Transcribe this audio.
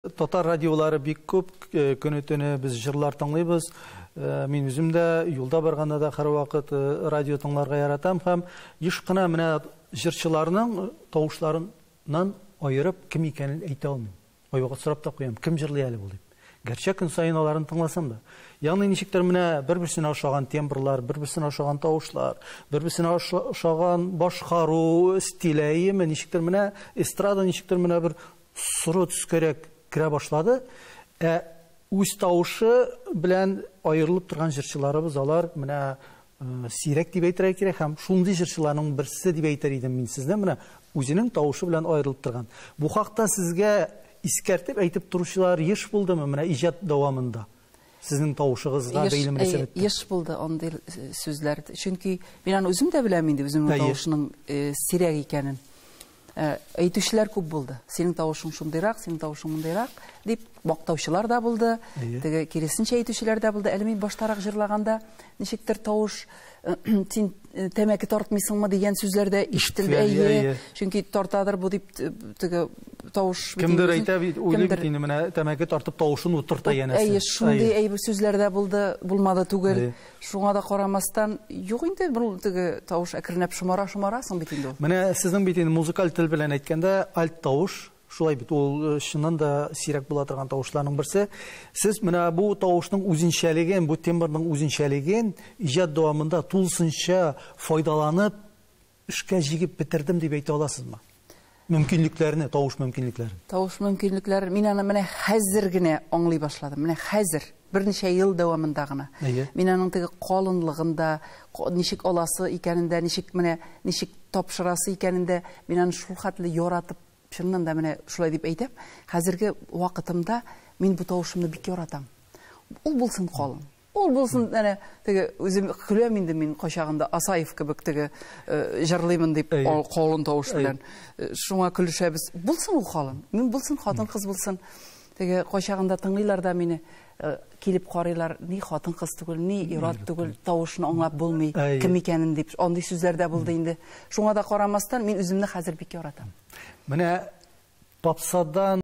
Татар радиолары бик күп, көне-төне без җырлар тыңлыйбыз. Мин үзем дә юлда барганда да һәр вакыт радио тыңларга яратам һәм еш кына менә җырчыларның тавышларыннан аерып кем икәнен әйтә алмыйм. Айвага сорап та куям, кем җырлый әле бу дип. Гәрчә көн саен аларын тыңласам да. Ягъни ничектер менә бер-берсенә охшаган тембрлар, бер-берсенә охшаган тавышлар, бер-берсенә охшаган башкару стиле, ничектер менә эстрада ничектер менә бер соры төскәрәк кирә башлады. Үз тавышы белән аерылып торган җырчыларыбыз алар менә сирәк дип әйтергә кирәк һәм шундый җырчыларның берсе дип әйтер идем мин сезне менә үзенең тавышы белән аерылып торган. Бу хакта сезгә искәртеп әйтеп торучылар еш булдымы менә иҗат дәвамында? Сезнең тавышыгызга бәйле мөнәсәбәттә. Еш булды андый сүзләр. Чөнки мин аны үзем дә беләм инде үземнең тавышының сирәк икәнен. Әйтүчеләр күп булды. Синең тавышың шундыйрак, синең тавышың мондыйрак дип мактаучылар да булды. Теге киресенчә әйтүчеләр дә булды. Әле мин баштарак җырлаганда ничектер тавыш син тәмәке тартмыйсыңмы дигән сүзләр дә ишетелде. Чөнки тартадыр бу дип теге тавыш кемдер әйтә бит, уйлый бит инде менә тәмәке тартып тавышын утырта янәсе. Шундый әйбер сүзләр дә булды, булмады түгел. Шуңа да карамастан, юк инде бу теге тавыш әкренәп шомара-шомарасың бит инде ул. Менә сезнең бит инде музыкаль тел белән әйткәндә альт тавыш, шулай бит ул чыннан да сирәк була торган тавышларның берсе. Сез менә бу тавышның үзенчәлеген, бу тембрның үзенчәлеген иҗат дәвамында тулысынча файдаланып эшкә җигеп бетердем дип әйтә аласызмы? Мөмкинлекләрне, тавыш мөмкинлекләрен. Тавыш мөмкинлекләре мин аны менә хәзер генә аңлый башладым. Менә хәзер берничә ел дәвамында гына. Мин аның теге калынлыгында, ничек аласы икәнендә, ничек тапшырасы икәнендә мин аны шул хәтле яратып, чыннан да менә шулай дип әйтәм. Хәзерге вакытымда мин бу тавышымны бик яратам. Ул булсын калын. Ул булсын, әнә теге үзем көләм инде мин качагында Асаев кебек теге җырлыймын дип калын тавыш белән. Шуңа көлешәбез. Булсын ул калын. Мин булсын хатын-кыз булсын. Теге качагында тыңлыйлар да мине, килеп карыйлар, ни хатын-кыз түгел, ни ират түгел, тавышын аңлап булмый, кем икәнен дип, андый сүзләр дә булды инде. Шуңа да карамастан мин үземне хәзер бик яратам. Менә попсадан